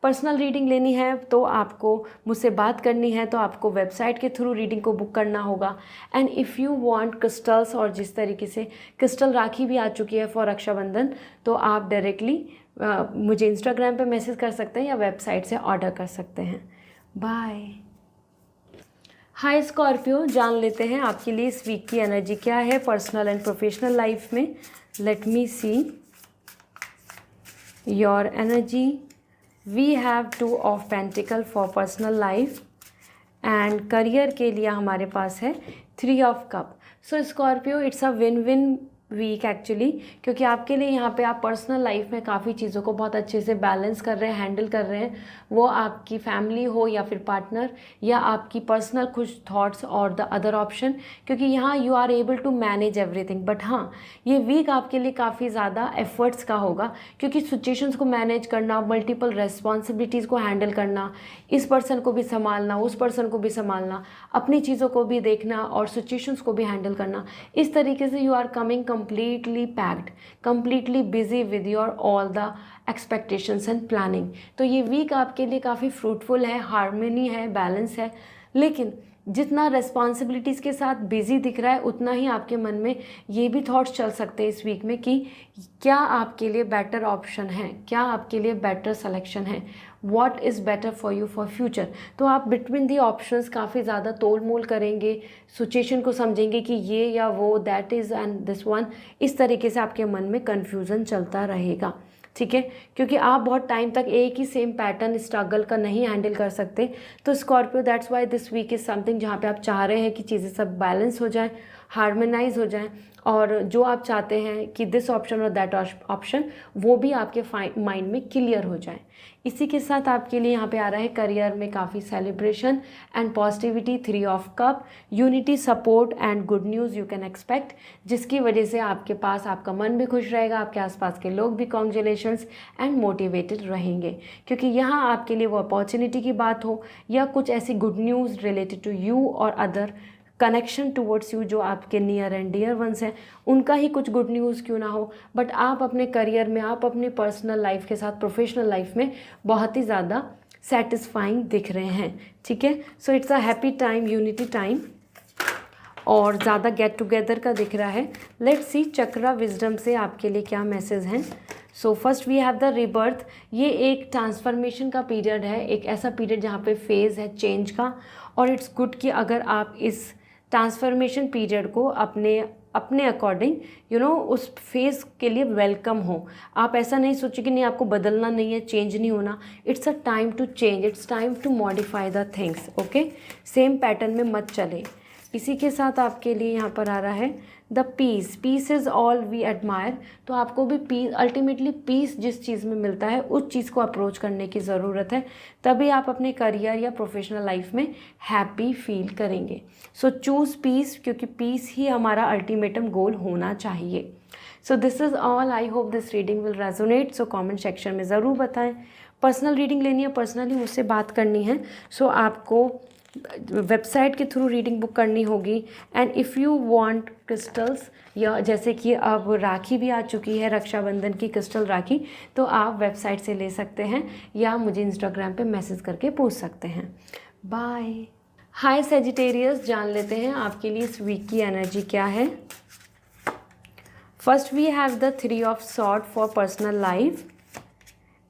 पर्सनल रीडिंग लेनी है तो आपको मुझसे बात करनी है, तो आपको वेबसाइट के थ्रू रीडिंग को बुक करना होगा। And if you want crystals, और जिस तरीके से क्रिस्टल राखी भी आ चुकी है फॉर रक्षाबंधन, तो आप डायरेक्टली मुझे इंस्टाग्राम पे मैसेज कर सकते हैं या वेबसाइट से ऑर्डर कर सकते हैं। बाय। हाय स्कॉर्पियो, जान लेते हैं आपके लिए इस वीक की एनर्जी क्या है पर्सनल एंड प्रोफेशनल लाइफ में। Let me see your energy. We have 2 of pentacle for personal life, and career के लिए हमारे पास है 3 of cup. So Scorpio, it's a win win week actually, क्योंकि आपके लिए यहाँ पे आप पर्सनल लाइफ में काफ़ी चीज़ों को बहुत अच्छे से बैलेंस कर रहे हैं, हैंडल कर रहे हैं। वो आपकी फैमिली हो या फिर पार्टनर, या आपकी पर्सनल कुछ थॉट्स और द अदर ऑप्शन, क्योंकि यहाँ you are able to manage everything. But हाँ, ये वीक आपके लिए काफ़ी ज़्यादा एफर्ट्स का होगा, क्योंकि सिचुएशंस को मैनेज करना, मल्टीपल रेस्पॉन्सिबिलिटीज़ को हैंडल करना, इस पर्सन को भी संभालना, उस पर्सन को भी संभालना, अपनी चीज़ों को भी देखना और सिचुएशंस को भी हैंडल करना। इस तरीके से you are coming completely packed, completely busy with your all the expectations and planning। तो ये वीक आपके लिए काफ़ी फ्रूटफुल है, हार्मनी है, बैलेंस है। लेकिन जितना रेस्पॉन्सिबिलिटीज़ के साथ बिजी दिख रहा है, उतना ही आपके मन में ये भी थॉट्स चल सकते हैं इस वीक में कि क्या आपके लिए बेटर ऑप्शन है, क्या आपके लिए बेटर सिलेक्शन है, what is better for you for future. तो आप बिटवीन दी ऑप्शंस काफ़ी ज़्यादा तोल मोल करेंगे, सिचुएशन को समझेंगे कि ये या वो, that is and this one. इस तरीके से आपके मन में कन्फ्यूज़न चलता रहेगा, ठीक है, क्योंकि आप बहुत टाइम तक एक ही सेम पैटर्न स्ट्रगल का नहीं हैंडल कर सकते। तो Scorpio, that's why this week is something जहाँ पे आप चाह रहे हैं कि चीज़ें सब बैलेंस हो जाए, हार्मोनाइज हो जाए, और जो आप चाहते हैं कि दिस ऑप्शन और दैट ऑप्शन, वो भी आपके माइंड में क्लियर हो जाए। इसी के साथ आपके लिए यहाँ पे आ रहा है करियर में काफ़ी celebration and positivity, 3 of cup, unity, support and good news you can expect, जिसकी वजह से आपके पास आपका मन भी खुश रहेगा, आपके आसपास के लोग भी कॉन्ग्रेचुलेशंस एंड मोटिवेटेड रहेंगे, क्योंकि यहाँ आपके लिए वो अपॉर्चुनिटी की बात हो या कुछ ऐसी good news related to you और अदर कनेक्शन टूवर्ड्स यू, जो आपके नियर एंड डियर वंस हैं, उनका ही कुछ गुड न्यूज़ क्यों ना हो, बट आप अपने करियर में, आप अपने पर्सनल लाइफ के साथ प्रोफेशनल लाइफ में बहुत ही ज़्यादा सेटिस्फाइंग दिख रहे हैं, ठीक है। So it's a happy time, unity time, और ज़्यादा गेट टुगेदर का दिख रहा है। लेट्स सी चक्रा विजडम से आपके लिए क्या मैसेज हैं। So first we have the rebirth. ये एक ट्रांसफॉर्मेशन का पीरियड है, एक ऐसा पीरियड जहाँ पे फेज़ है चेंज का, और इट्स गुड कि अगर आप इस ट्रांसफॉर्मेशन पीरियड को अपने अकॉर्डिंग उस फेज़ के लिए वेलकम हो। आप ऐसा नहीं सोचिए कि नहीं आपको बदलना नहीं है, चेंज नहीं होना। It's a time to change, it's time to modify the things, okay. Same pattern में मत चले। इसी के साथ आपके लिए यहाँ पर आ रहा है the peace. Peace is all we admire. तो आपको भी पीस, अल्टीमेटली पीस जिस चीज़ में मिलता है उस चीज़ को अप्रोच करने की ज़रूरत है, तभी आप अपने करियर या प्रोफेशनल लाइफ में हैप्पी फील करेंगे। सो चूज़ पीस, क्योंकि पीस ही हमारा अल्टीमेटम गोल होना चाहिए। सो this is all. I hope this reading will resonate. So comment section में ज़रूर बताएं। पर्सनल रीडिंग लेनी है, पर्सनली मुझसे बात करनी है, सो आपको वेबसाइट के थ्रू रीडिंग बुक करनी होगी। And if you want crystals, या जैसे कि अब राखी भी आ चुकी है, रक्षाबंधन की क्रिस्टल राखी, तो आप वेबसाइट से ले सकते हैं या मुझे इंस्टाग्राम पे मैसेज करके पूछ सकते हैं। बाय। हाय सेजिटेरियस, जान लेते हैं आपके लिए इस वीक की एनर्जी क्या है। First we have the 3 of sword for personal life,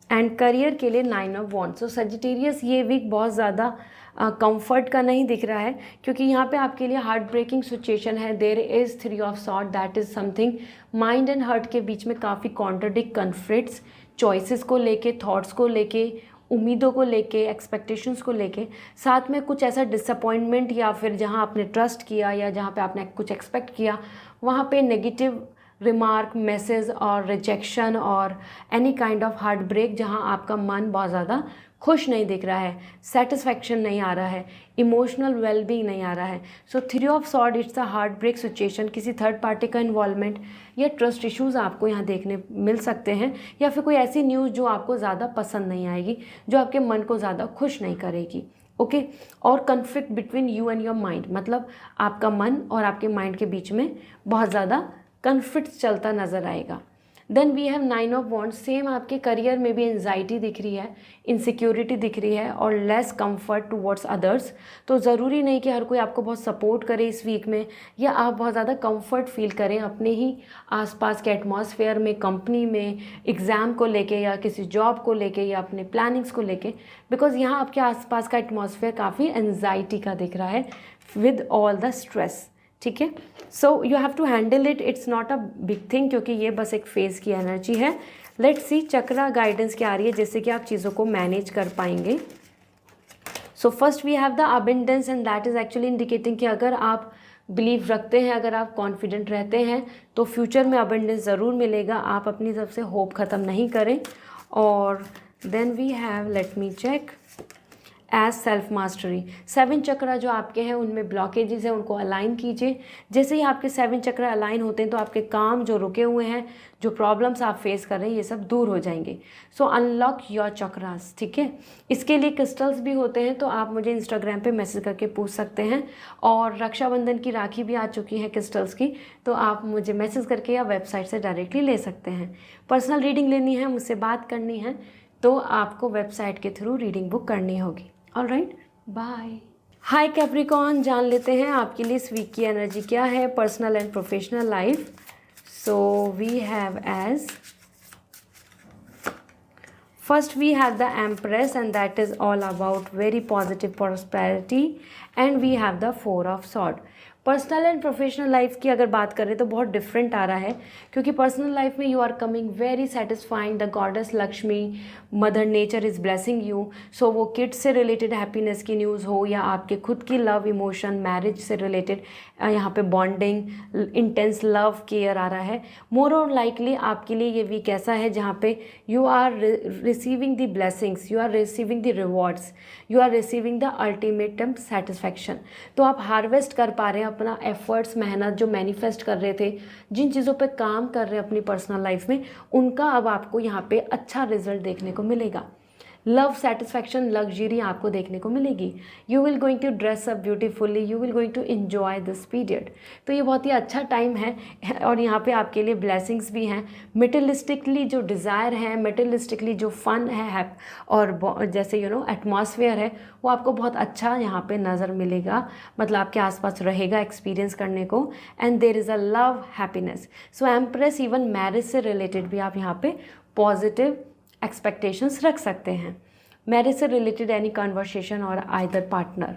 and career के लिए 9 ऑफ वॉन्ड्स। सो सेजिटेरियस, ये वीक बहुत ज़्यादा कंफर्ट का नहीं दिख रहा है, क्योंकि यहाँ पे आपके लिए हार्ट ब्रेकिंग सिचुएशन है। There is 3 of sword, that is something mind and heart के बीच में काफ़ी कॉन्ट्रडिक्ट कन्फ्लिक्ट्स, चॉइसेस को लेके, थॉट्स को लेके, उम्मीदों को लेके, एक्सपेक्टेशंस को लेके, साथ में कुछ ऐसा डिसअपॉइंटमेंट, या फिर जहाँ आपने ट्रस्ट किया या जहाँ पे आपने कुछ एक्सपेक्ट किया, वहाँ पे नेगेटिव रिमार्क, मैसेज और रिजेक्शन और any kind of heart break, जहाँ आपका मन बहुत ज़्यादा खुश नहीं दिख रहा है, सेटिस्फैक्शन नहीं आ रहा है, इमोशनल वेलबींग नहीं आ रहा है। So 3 of sword, it's a heart break situation. किसी थर्ड पार्टी का इन्वॉल्वमेंट या ट्रस्ट इश्यूज़ आपको यहाँ देखने मिल सकते हैं, या फिर कोई ऐसी न्यूज़ जो आपको ज़्यादा पसंद नहीं आएगी, जो आपके मन को ज़्यादा खुश नहीं करेगी, ओके। और conflict between you and your mind, मतलब आपका मन और आपके माइंड के बीच में बहुत ज़्यादा कन्फ्लिक्ट चलता नज़र आएगा। Then we have 9 of wands, same आपके करियर में भी एंजाइटी दिख रही है, इनसिक्योरिटी दिख रही है और लेस कंफर्ट टुवर्ड्स अदर्स। तो ज़रूरी नहीं कि हर कोई आपको बहुत सपोर्ट करे इस वीक में, या आप बहुत ज़्यादा कंफर्ट फील करें अपने ही आसपास के एटमॉस्फेयर में, कंपनी में, एग्ज़ाम को लेके या किसी जॉब को लेके या अपने प्लानिंग्स को लेके, बिकॉज यहाँ आपके आसपास का एटमॉस्फेयर काफ़ी एंजाइटी का दिख रहा है विद ऑल द स्ट्रेस। ठीक है, so you have to handle it, it's not a big thing, क्योंकि ये बस एक फेज़ की एनर्जी है। लेट्स सी चक्रा गाइडेंस क्या आ रही है जिससे कि आप चीज़ों को मैनेज कर पाएंगे। So first we have the abundance and that is actually indicating कि अगर आप बिलीव रखते हैं, अगर आप कॉन्फिडेंट रहते हैं तो फ्यूचर में अबंडेंस ज़रूर मिलेगा। आप अपनी तरफ से होप ख़त्म नहीं करें। और then we have, let me check, as self mastery. 7 chakra जो आपके हैं उनमें ब्लॉकेजेस हैं, उनको अलाइन कीजिए। जैसे ही आपके 7 चक्रा अलाइन होते हैं तो आपके काम जो रुके हुए हैं, जो प्रॉब्लम्स आप फेस कर रहे हैं, ये सब दूर हो जाएंगे। सो अनलॉक योर चक्रास। ठीक है, इसके लिए क्रिस्टल्स भी होते हैं, तो आप मुझे इंस्टाग्राम पे मैसेज करके पूछ सकते हैं। और रक्षाबंधन की राखी भी आ चुकी है क्रिस्टल्स की, तो आप मुझे मैसेज करके या वेबसाइट से डायरेक्टली ले सकते हैं। पर्सनल रीडिंग लेनी है, मुझसे बात करनी है, तो आपको वेबसाइट के थ्रू रीडिंग बुक करनी होगी। Alright, bye. हाय कैप्रिकॉर्न, जान लेते हैं आपके लिए इस वीक की एनर्जी क्या है, personal and professional life. So we have as first we have the empress and that is all about very positive prosperity and we have the 4 of sword. Personal and professional life की अगर बात करें तो बहुत डिफरेंट आ रहा है, क्योंकि पर्सनल लाइफ में you are coming very satisfying, the goddess Lakshmi, mother nature is blessing you. So वो किड्स से रिलेटेड हैप्पीनेस की न्यूज़ हो या आपके खुद की लव इमोशन, मैरिज से रिलेटेड यहाँ पे बॉन्डिंग, इंटेंस लव केयर आ रहा है। मोर और लाइकली आपके लिए ये वीक ऐसा है जहाँ पे you are receiving the blessings, you are receiving the rewards, you are receiving the ultimatum satisfaction. तो आप हार्वेस्ट कर पा रहे हैं अपना एफर्ट्स, मेहनत जो मैनिफेस्ट कर रहे थे, जिन चीज़ों पे काम कर रहे हैं अपनी पर्सनल लाइफ में, उनका अब आपको यहाँ पे अच्छा रिजल्ट देखने को मिलेगा। लव, सेटिस्फैक्शन, लग्जरी आपको देखने को मिलेगी। You will going to dress up beautifully, you will going to enjoy this period. तो ये बहुत ही अच्छा टाइम है और यहाँ पे आपके लिए ब्लेसिंग्स भी हैं। मेटेरियलिस्टिकली जो डिज़ायर है, मेटेरियलिस्टिकली जो फन है और जैसे एटमॉस्फेयर है, वो आपको बहुत अच्छा यहाँ पे नज़र मिलेगा, मतलब आपके आसपास रहेगा एक्सपीरियंस करने को। And there is a love, happiness. So empress, even marriage से रिलेटेड भी आप यहाँ पे पॉजिटिव एक्सपेक्टेशंस रख सकते हैं। मैरिज से रिलेटेड एनी कन्वर्सेशन और either partner.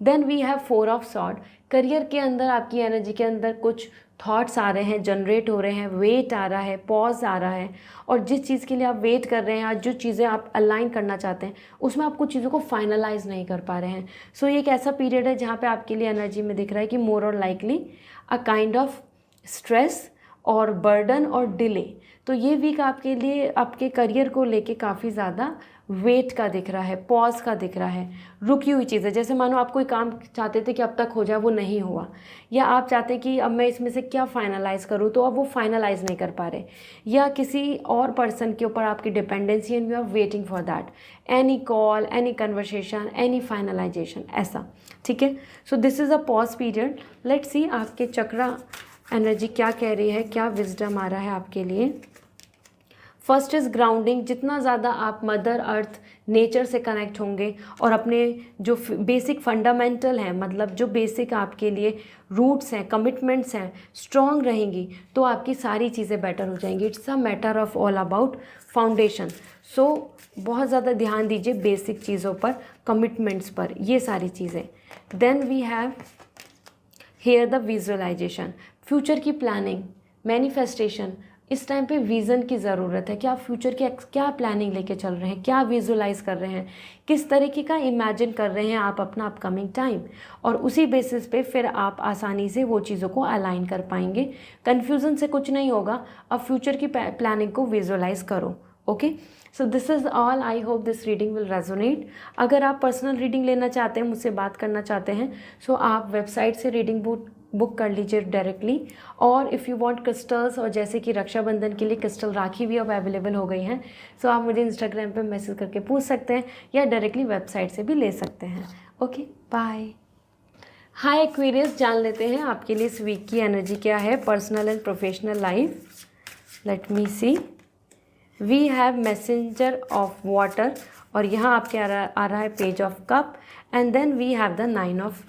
Then we have 4 of sword. Career के अंदर आपकी एनर्जी के अंदर कुछ थॉट्स आ रहे हैं, जनरेट हो रहे हैं, वेट आ रहा है, पॉज आ रहा है, और जिस चीज़ के लिए आप वेट कर रहे हैं या जो चीज़ें आप अलाइन करना चाहते हैं उसमें आप कुछ चीज़ों को फाइनलाइज नहीं कर पा रहे हैं। सो ये एक ऐसा पीरियड है जहाँ पे आपके लिए एनर्जी में दिख रहा है कि मोर और likely a kind of stress और बर्डन और डिले। तो ये वीक आपके लिए आपके करियर को लेके काफ़ी ज़्यादा वेट का दिख रहा है, पॉज का दिख रहा है, रुकी हुई चीज़ें। जैसे मानो आप कोई काम चाहते थे कि अब तक हो जाए, वो नहीं हुआ, या आप चाहते कि अब मैं इसमें से क्या फाइनलाइज़ करूँ, तो अब वो फाइनलाइज़ नहीं कर पा रहे, या किसी और पर्सन के ऊपर आपकी dependency and you are waiting for that, any call, any conversation, any finalization, ऐसा। ठीक है, so this is a pause period. Let's see आपके चक्रा एनर्जी क्या कह रही है, क्या विजडम आ रहा है आपके लिए। First is grounding. जितना ज़्यादा आप मदर अर्थ, नेचर से कनेक्ट होंगे और अपने जो बेसिक फंडामेंटल हैं, मतलब जो बेसिक आपके लिए रूट्स हैं, कमिटमेंट्स हैं, स्ट्रॉन्ग रहेंगी, तो आपकी सारी चीज़ें बेटर हो जाएंगी। It's a matter of all about foundation. So बहुत ज़्यादा ध्यान दीजिए बेसिक चीज़ों पर, कमिटमेंट्स पर, ये सारी चीज़ें। Then we have here the visualization. Future की प्लानिंग, मैनिफेस्टेशन। इस टाइम पे विज़न की ज़रूरत है कि आप फ्यूचर की क्या प्लानिंग लेके चल रहे हैं, क्या विजुलाइज कर रहे हैं, किस तरीके का इमेजिन कर रहे हैं आप अपना अपकमिंग टाइम, और उसी बेसिस पे फिर आप आसानी से वो चीज़ों को अलाइन कर पाएंगे। कन्फ्यूज़न से कुछ नहीं होगा, अब फ्यूचर की प्लानिंग को विजुलाइज करो। Okay, so this is all. I hope this reading will resonate. अगर आप पर्सनल रीडिंग लेना चाहते हैं, मुझसे बात करना चाहते हैं, सो आप वेबसाइट से रीडिंग बुक कर लीजिए डायरेक्टली। और इफ़ यू वांट क्रिस्टल्स, और जैसे कि रक्षाबंधन के लिए क्रिस्टल राखी भी अब अवेलेबल हो गई हैं, सो आप मुझे इंस्टाग्राम पे मैसेज करके पूछ सकते हैं या डायरेक्टली वेबसाइट से भी ले सकते हैं। Okay, bye. हाय एक्वेरियस, जान लेते हैं आपके लिए इस वीक की एनर्जी क्या है, personal and professional life. Let me see, we have messenger of water, और यहाँ आपके आ रहा है page of cup, and then we have the 9 of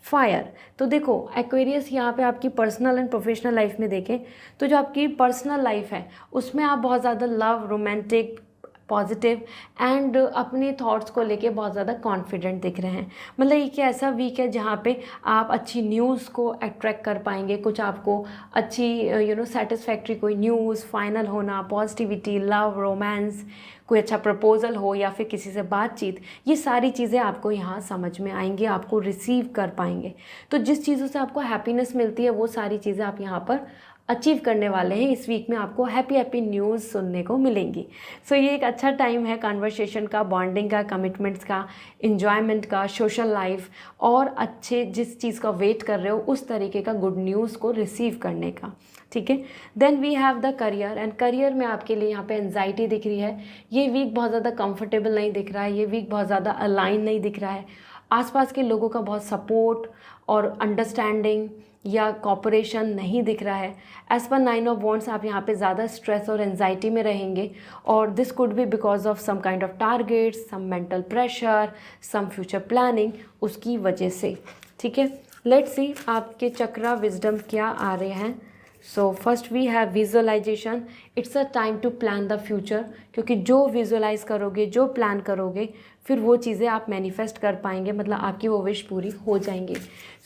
fire. तो देखो एक्वेरियस यहाँ पे आपकी पर्सनल एंड प्रोफेशनल लाइफ में देखें तो जो आपकी पर्सनल लाइफ है उसमें आप बहुत ज़्यादा लव, रोमांटिक, पॉजिटिव एंड अपने थॉट्स को लेके बहुत ज़्यादा कॉन्फिडेंट दिख रहे हैं। मतलब एक ऐसा वीक है जहाँ पे आप अच्छी न्यूज़ को अट्रैक्ट कर पाएंगे, कुछ आपको अच्छी सेटिस्फैक्ट्री कोई न्यूज़ फाइनल होना, पॉजिटिविटी, लव, रोमांस, कोई अच्छा प्रपोजल हो या फिर किसी से बातचीत, ये सारी चीज़ें आपको यहाँ समझ में आएंगी, आपको रिसीव कर पाएंगे। तो जिस चीज़ों से आपको हैप्पीनेस मिलती है वो सारी चीज़ें आप यहाँ पर अचीव करने वाले हैं। इस वीक में आपको हैप्पी हैप्पी न्यूज़ सुनने को मिलेंगी। सो ये एक अच्छा टाइम है कन्वर्सेशन का, बॉन्डिंग का, कमिटमेंट्स का, इन्जॉयमेंट का, सोशल लाइफ और अच्छे जिस चीज़ का वेट कर रहे हो उस तरीके का गुड न्यूज़ को रिसीव करने का। ठीक है, then we have the career, and career में आपके लिए यहाँ पे एंजाइटी दिख रही है। ये वीक बहुत ज़्यादा कंफर्टेबल नहीं दिख रहा है, ये वीक बहुत ज़्यादा अलाइन नहीं दिख रहा है। आसपास के लोगों का बहुत सपोर्ट और अंडरस्टैंडिंग या कॉपरेशन नहीं दिख रहा है। एज़ पर 9 ऑफ वॉन्ड्स आप यहाँ पे ज़्यादा स्ट्रेस और एंजाइटी में रहेंगे, और this could be because of some kind of targets, some mental pressure, some future planning, उसकी वजह से। ठीक है, लेट्स सी आपके चक्रा विजडम क्या आ रहे हैं। So first we have visualization, it's a time to plan the future, क्योंकि जो विजुअलाइज करोगे, जो प्लान करोगे, फिर वो चीज़ें आप मैनिफेस्ट कर पाएंगे, मतलब आपकी वो विश पूरी हो जाएंगी।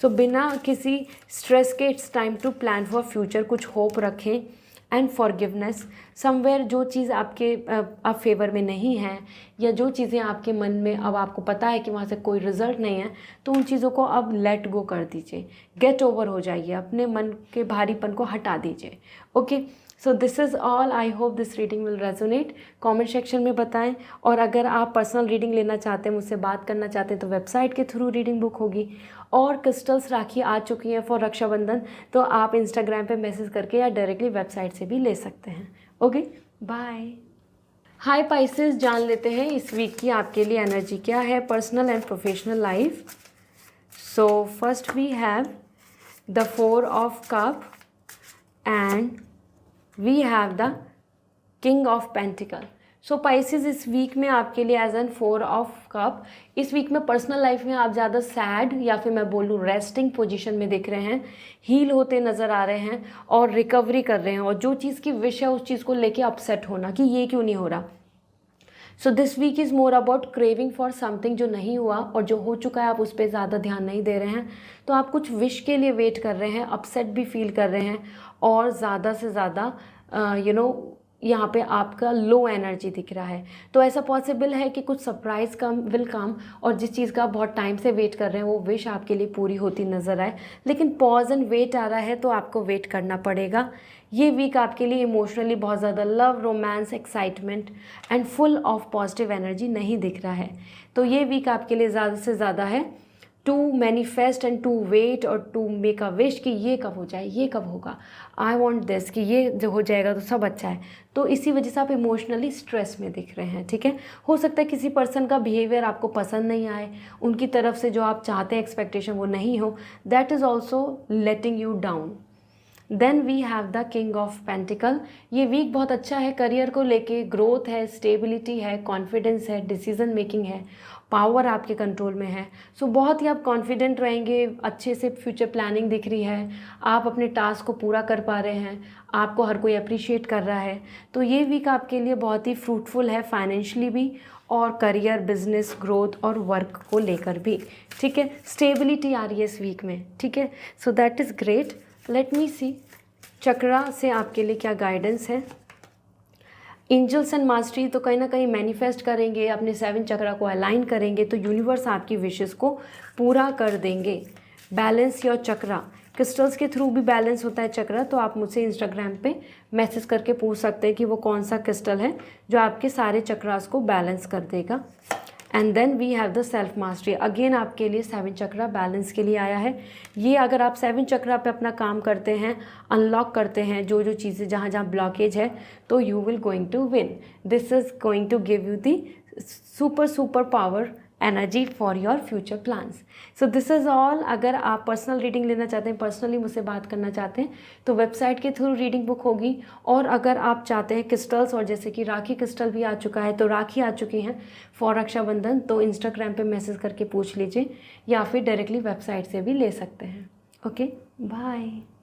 सो बिना किसी स्ट्रेस के it's time to plan for future, कुछ होप रखें एंड फॉरगिवनेस। समवेयर जो चीज़ आपके आप फेवर में नहीं है या जो चीज़ें आपके मन में अब आपको पता है कि वहाँ से कोई रिजल्ट नहीं है, तो उन चीज़ों को अब लेट गो कर दीजिए, गेट ओवर हो जाइए, अपने मन के भारीपन को हटा दीजिए। Okay, so this is all, I hope this reading will resonate. Comment section में बताएं, और अगर आप पर्सनल रीडिंग लेना चाहते हैं, मुझसे बात करना चाहते हैं, तो वेबसाइट के थ्रू रीडिंग बुक होगी, और क्रिस्टल्स राखी आ चुकी हैं फॉर रक्षाबंधन, तो आप इंस्टाग्राम पे मैसेज करके या डायरेक्टली वेबसाइट से भी ले सकते हैं। Okay, bye. हाय पाइसेस, जान लेते हैं इस वीक की आपके लिए एनर्जी क्या है, personal and professional life. So first we have the 4 of cup and we have the king of pentacle. So Pisces, इस वीक में आपके लिए एज एन 4 ऑफ कप, इस वीक में पर्सनल लाइफ में आप ज़्यादा सैड या फिर मैं बोलूँ रेस्टिंग पोजीशन में दिख रहे हैं, हील होते नज़र आ रहे हैं और रिकवरी कर रहे हैं, और जो चीज़ की विश है उस चीज़ को लेके अपसेट होना कि ये क्यों नहीं हो रहा। So this week is more about craving for something जो नहीं हुआ, और जो हो चुका है आप उस पर ज़्यादा ध्यान नहीं दे रहे हैं, तो आप कुछ विश के लिए वेट कर रहे हैं, अपसेट भी फील कर रहे हैं, और ज़्यादा से ज़्यादा यहाँ पे आपका लो एनर्जी दिख रहा है। तो ऐसा पॉसिबल है कि कुछ सरप्राइज़ कम विल कम, और जिस चीज़ का आप बहुत टाइम से वेट कर रहे हैं वो विश आपके लिए पूरी होती नज़र आए, लेकिन पॉज एंड वेट आ रहा है, तो आपको वेट करना पड़ेगा। ये वीक आपके लिए इमोशनली बहुत ज़्यादा love, romance, excitement and full of positive energy नहीं दिख रहा है। तो ये वीक आपके लिए ज़्यादा से ज़्यादा है to manifest and to wait और टू मेक अ विश कि ये कब हो जाए, ये कब होगा, आई वॉन्ट दिस, कि ये जो हो जाएगा तो सब अच्छा है। तो इसी वजह से आप इमोशनली स्ट्रेस में दिख रहे हैं। ठीक है, हो सकता है किसी पर्सन का बिहेवियर आपको पसंद नहीं आए, उनकी तरफ से जो आप चाहते हैं एक्सपेक्टेशन वो नहीं हो, that is also letting you down. Then we have the king of pentacle. ये वीक बहुत अच्छा है, करियर को लेके ग्रोथ है, स्टेबिलिटी है, कॉन्फिडेंस है, डिसीजन मेकिंग है, पावर आपके कंट्रोल में है। सो बहुत ही आप कॉन्फिडेंट रहेंगे, अच्छे से फ्यूचर प्लानिंग दिख रही है, आप अपने टास्क को पूरा कर पा रहे हैं, आपको हर कोई अप्रिशिएट कर रहा है। तो ये वीक आपके लिए बहुत ही फ्रूटफुल है, फाइनेंशियली भी और करियर, बिजनेस, ग्रोथ और वर्क को लेकर भी। ठीक है, स्टेबिलिटी आ रही है इस वीक में। ठीक है, so that is great. Let me see chakra से आपके लिए क्या गाइडेंस है। एंजल्स एंड मास्टरी, तो कहीं ना कहीं मैनिफेस्ट करेंगे, अपने 7 चक्रा को अलाइन करेंगे, तो यूनिवर्स आपकी विशेस को पूरा कर देंगे। बैलेंस योर चक्रा, क्रिस्टल्स के थ्रू भी बैलेंस होता है चक्रा, तो आप मुझसे इंस्टाग्राम पे मैसेज करके पूछ सकते हैं कि वो कौन सा क्रिस्टल है जो आपके सारे चक्रास को बैलेंस कर देगा। And then we have the self mastery, again आपके लिए 7 चक्रा बैलेंस के लिए आया है। ये अगर आप 7 चक्रा पे अपना काम करते हैं, अनलॉक करते हैं जो जो चीज़ें जहाँ जहाँ ब्लॉकेज है, तो you will going to win. This is going to give you the super power energy for your future plans. So this is all. अगर आप पर्सनल रीडिंग लेना चाहते हैं, पर्सनली मुझसे बात करना चाहते हैं, तो वेबसाइट के थ्रू रीडिंग बुक होगी। और अगर आप चाहते हैं क्रिस्टल्स, और जैसे कि राखी क्रिस्टल भी आ चुका है, तो राखी आ चुकी हैं फॉर रक्षाबंधन, तो इंस्टाग्राम पे मैसेज करके पूछ लीजिए, या फिर डायरेक्टली वेबसाइट से भी ले सकते हैं। Okay, bye.